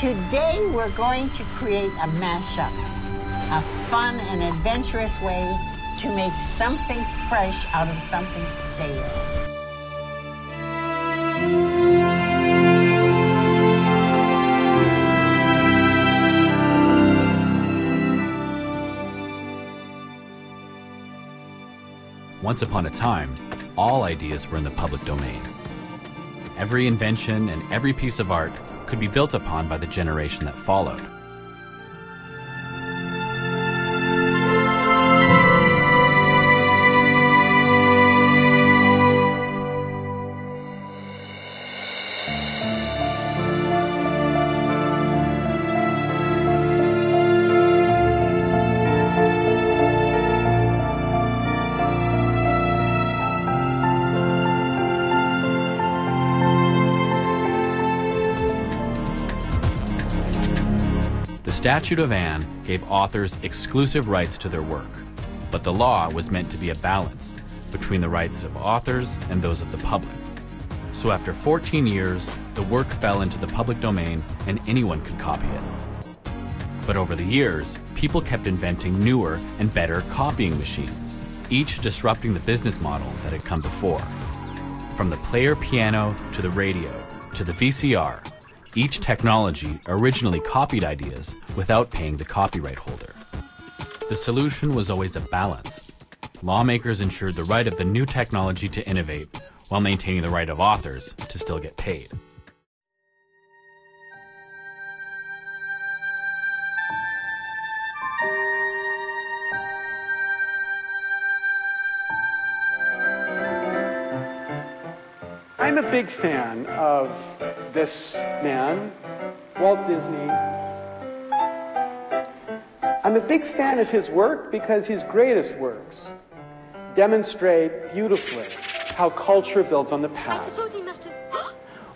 Today we're going to create a mashup, a fun and adventurous way to make something fresh out of something stale. Once upon a time, all ideas were in the public domain. Every invention and every piece of art could be built upon by the generation that followed. The Statute of Anne gave authors exclusive rights to their work, but the law was meant to be a balance between the rights of authors and those of the public. So after 14 years, the work fell into the public domain and anyone could copy it. But over the years, people kept inventing newer and better copying machines, each disrupting the business model that had come before. From the player piano to the radio to the VCR, each technology originally copied ideas without paying the copyright holder. The solution was always a balance. Lawmakers ensured the right of the new technology to innovate while maintaining the right of authors to still get paid. I'm a big fan of this man, Walt Disney. I'm a big fan of his work because his greatest works demonstrate beautifully how culture builds on the past. I suppose he must have...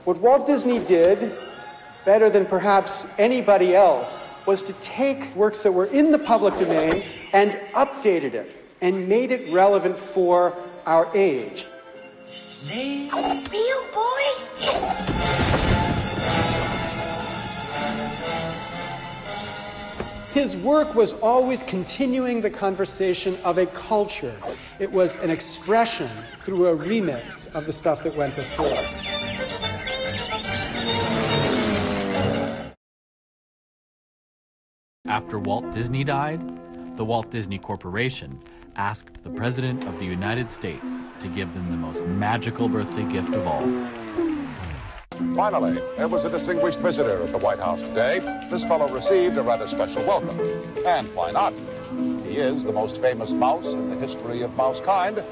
What Walt Disney did, better than perhaps anybody else, was to take works that were in the public domain and updated it and made it relevant for our age. Real boys? Yes. His work was always continuing the conversation of a culture. It was an expression through a remix of the stuff that went before. After Walt Disney died, the Walt Disney Corporation asked the President of the United States to give them the most magical birthday gift of all. Finally, there was a distinguished visitor at the White House today. This fellow received a rather special welcome. And why not? He is the most famous mouse in the history of mousekind.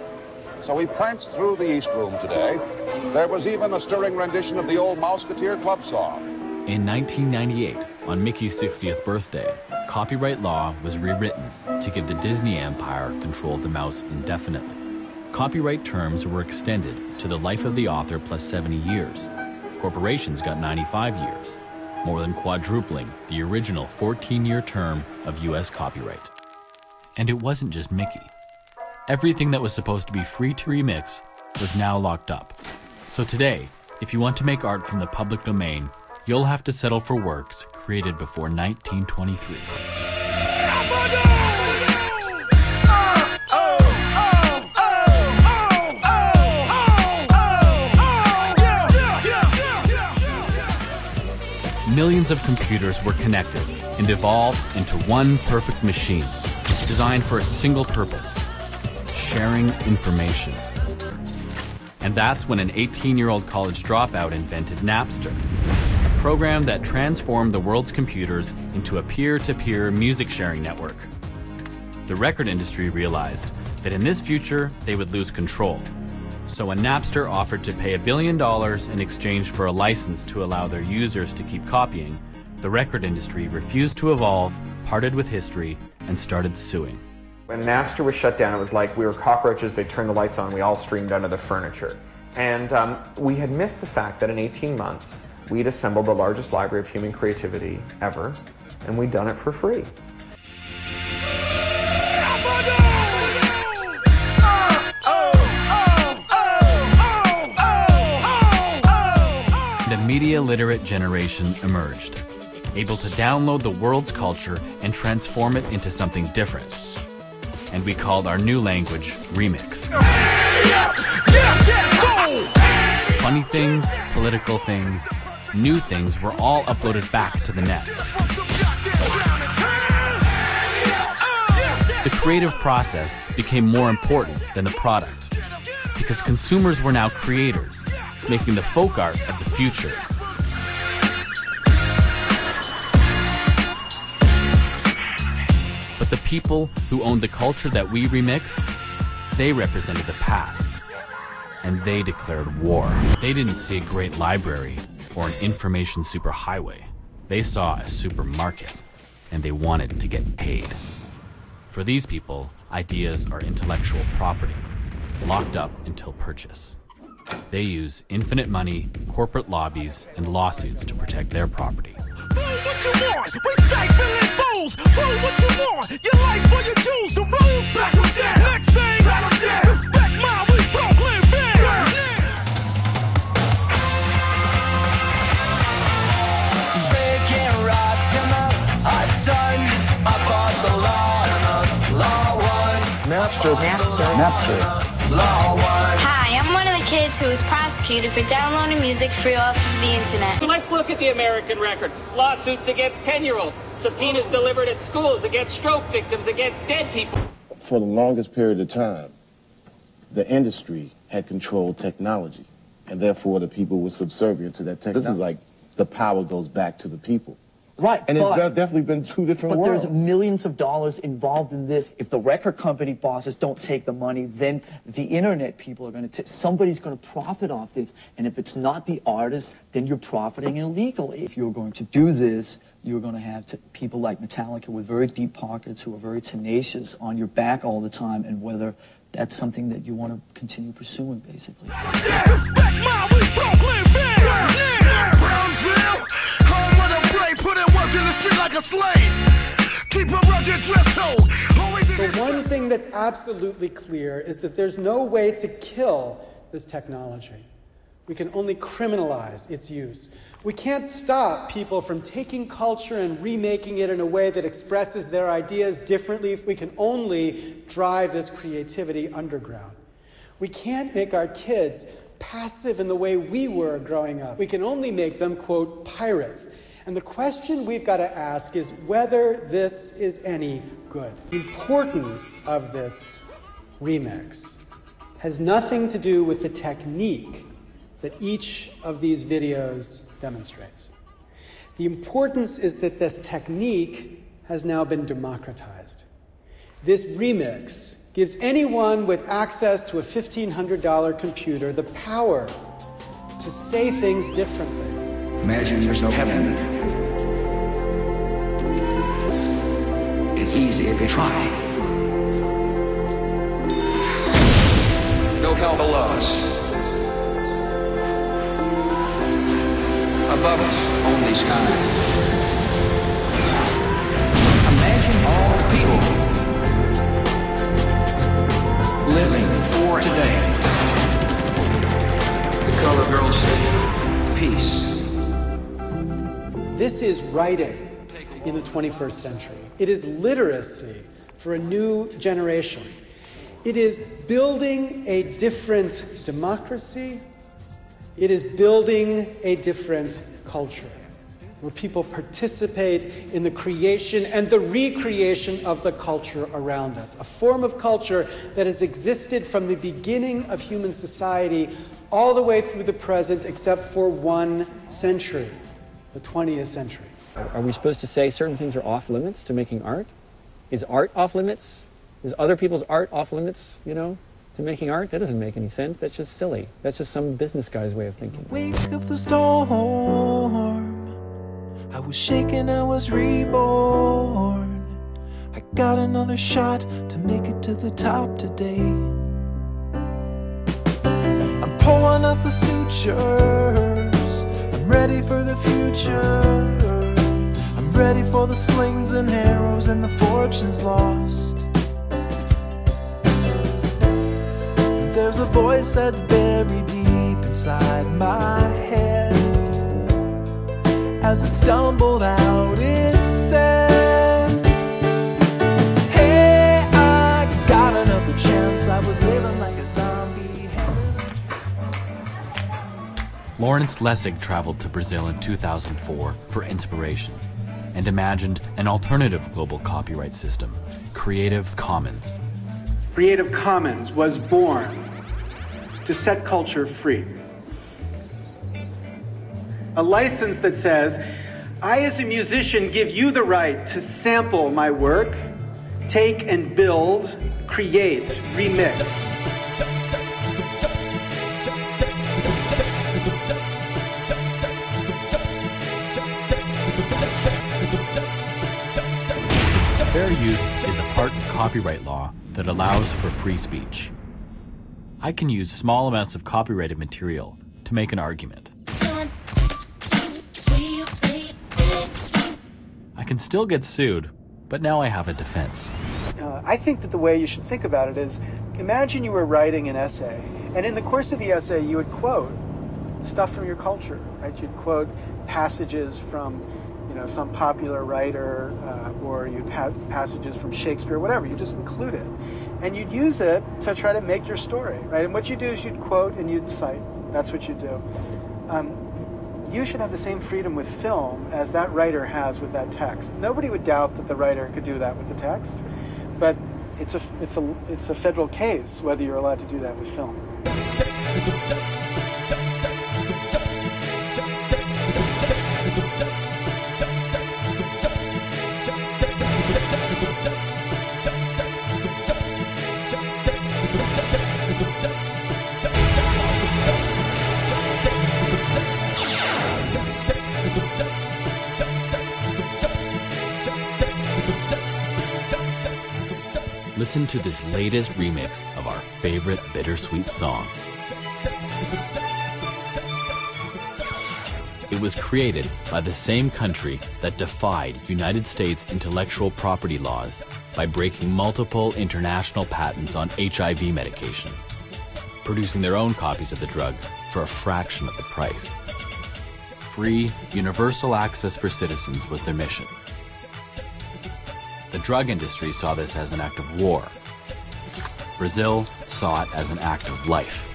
So he pranced through the East Room today. There was even a stirring rendition of the old Mouseketeer Club song. In 1998, on Mickey's 60th birthday, copyright law was rewritten to give the Disney empire control of the mouse indefinitely. Copyright terms were extended to the life of the author plus 70 years. Corporations got 95 years, more than quadrupling the original 14-year term of US copyright. And it wasn't just Mickey. Everything that was supposed to be free to remix was now locked up. So today, if you want to make art from the public domain, you'll have to settle for works created before 1923. Millions of computers were connected and evolved into one perfect machine, designed for a single purpose: sharing information. And that's when an 18-year-old college dropout invented Napster, a program that transformed the world's computers into a peer-to-peer music sharing network. The record industry realized that in this future, they would lose control. So when Napster offered to pay $1 billion in exchange for a license to allow their users to keep copying, the record industry refused to evolve, parted with history, and started suing. When Napster was shut down, it was like we were cockroaches. They turned the lights on, we all streamed under the furniture. And we had missed the fact that in 18 months, we'd assembled the largest library of human creativity ever, and we'd done it for free. The media-literate generation emerged. able to download the world's culture and transform it into something different. And we called our new language remix. Funny things, political things, new things were all uploaded back to the net. The creative process became more important than the product, because consumers were now creators, making the folk art of the future. But the people who owned the culture that we remixed, they represented the past, and they declared war. They didn't see a great library or an information superhighway. They saw a supermarket, and they wanted to get paid. For these people, ideas are intellectual property, locked up until purchase. They use infinite money, corporate lobbies, and lawsuits to protect their property. Flow what you want, we stifling fools. Flow what you want, your life for your jewels, the rules. Knock 'em down. Next thing, knock 'em down. Respect my, we Brooklyn band. Breaking rocks in the hot sun. I fought the law and the law won. Napster. Law won. Hi, I'm one of the kids who was prosecuted for downloading music free off of the internet. Let's look at the American record. Lawsuits against 10-year-olds, subpoenas delivered at schools against stroke victims, against dead people. For the longest period of time, the industry had controlled technology, and therefore the people were subservient to that technology. This is like the power goes back to the people. Right, and it's definitely been two different worlds. But there's millions of dollars involved in this. If the record company bosses don't take the money, then the internet people are going to somebody's going to profit off this. And if it's not the artist, then you're profiting illegally. If you're going to do this, you're going to have people like Metallica with very deep pockets who are very tenacious on your back all the time, and whether that's something that you want to continue pursuing, basically. Respect my, we Brooklyn band. Brownsville, home of the brave, put in work in the street like a slave. Keep a rugged dress code. The one thing that's absolutely clear is that there's no way to kill this technology. We can only criminalize its use. We can't stop people from taking culture and remaking it in a way that expresses their ideas differently. We can only drive this creativity underground. We can't make our kids passive in the way we were growing up. We can only make them, quote, pirates. And the question we've got to ask is whether this is any good. The importance of this remix has nothing to do with the technique that each of these videos demonstrates. The importance is that this technique has now been democratized. This remix gives anyone with access to a $1,500 computer the power to say things differently. Imagine there's no heaven. It's easy if you try. No hell below us. Above us, only sky. Imagine all the people living for today. The color girls say, peace. This is writing in the 21st century. It is literacy for a new generation. It is building a different democracy. It is building a different culture where people participate in the creation and the recreation of the culture around us, a form of culture that has existed from the beginning of human society all the way through the present, except for one century, the 20th century. Are we supposed to say certain things are off limits to making art? Is art off limits? Is other people's art off limits, you know, to making art? That doesn't make any sense. That's just silly. That's just some business guy's way of thinking. Wake of the storm, I was shaken, I was reborn. I got another shot to make it to the top today. I'm pulling up the sutures, I'm ready for the future. I'm ready for the slings and arrows and the fortunes lost. And there's a voice that's buried deep inside my head as it stumbled out, it said, hey, I got another chance. I was living like a zombie. Lawrence Lessig traveled to Brazil in 2004 for inspiration and imagined an alternative global copyright system, Creative Commons. Creative Commons was born to set culture free. A license that says, I as a musician give you the right to sample my work, take and build, create, remix. Fair use is a part of copyright law that allows for free speech. I can use small amounts of copyrighted material to make an argument. I can still get sued, but now I have a defense. I think that the way you should think about it is, imagine you were writing an essay, and in the course of the essay you would quote stuff from your culture, right? You'd quote passages from, you know, some popular writer, or you'd have passages from Shakespeare, whatever. You just include it, and you'd use it to try to make your story, right? And what you do is you'd quote and you'd cite. That's what you do. You should have the same freedom with film as that writer has with that text. Nobody would doubt that the writer could do that with the text, but it's a federal case whether you're allowed to do that with film. Listen to this latest remix of our favorite bittersweet song. It was created by the same country that defied United States intellectual property laws by breaking multiple international patents on HIV medication, producing their own copies of the drug for a fraction of the price. Free, universal access for citizens was their mission. The drug industry saw this as an act of war. Brazil saw it as an act of life.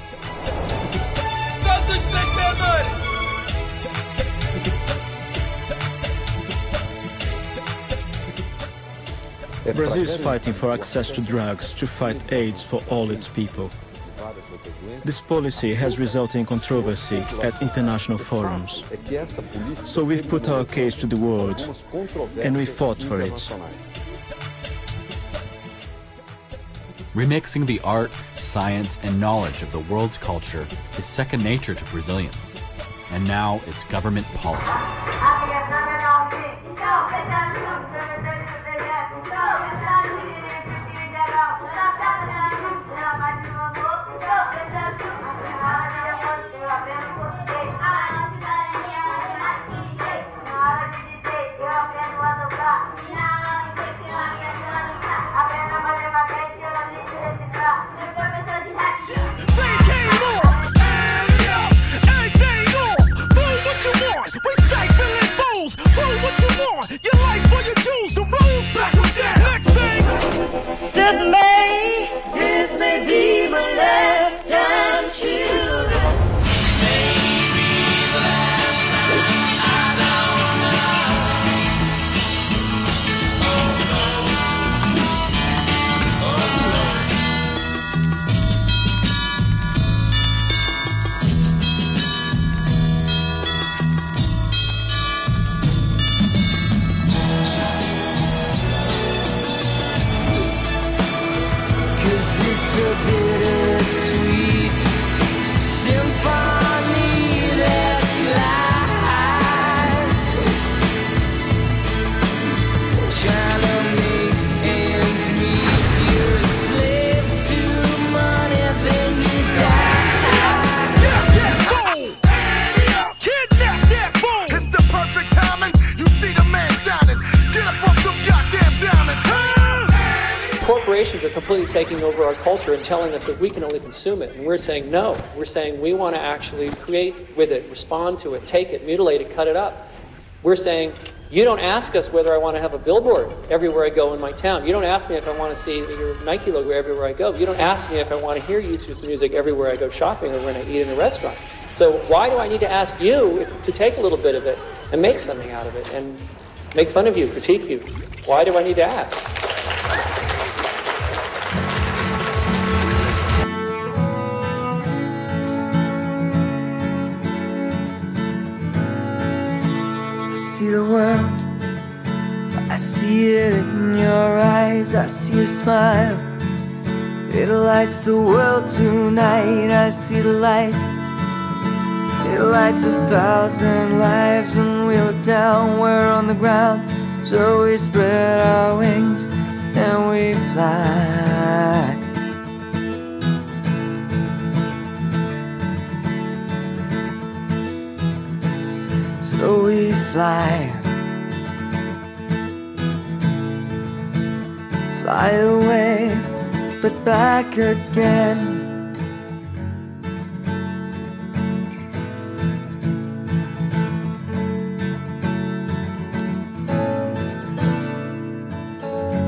Brazil is fighting for access to drugs to fight AIDS for all its people. This policy has resulted in controversy at international forums. So we've put our case to the world, and we fought for it. Remixing the art, science, and knowledge of the world's culture is second nature to Brazilians, and now it's government policy. Corporations are completely taking over our culture and telling us that we can only consume it. And we're saying no. We're saying we want to actually create with it, respond to it, take it, mutilate it, cut it up. We're saying, you don't ask us whether I want to have a billboard everywhere I go in my town. You don't ask me if I want to see your Nike logo everywhere I go. You don't ask me if I want to hear YouTube's music everywhere I go shopping or when I eat in a restaurant. So why do I need to ask you to take a little bit of it and make something out of it and make fun of you, critique you? Why do I need to ask? I see the world, I see it in your eyes, I see a smile, it lights the world tonight. I see the light, it lights 1,000 lives. When we look down, we're on the ground, so we spread our wings and we fly. So we fly, fly away, but back again.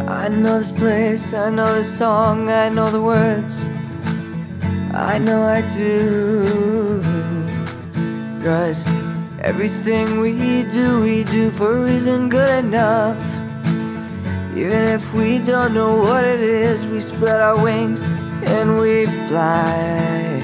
I know this place, I know this song, I know the words, I know I do, 'cause everything we do for a reason good enough. Even if we don't know what it is, we spread our wings and we fly.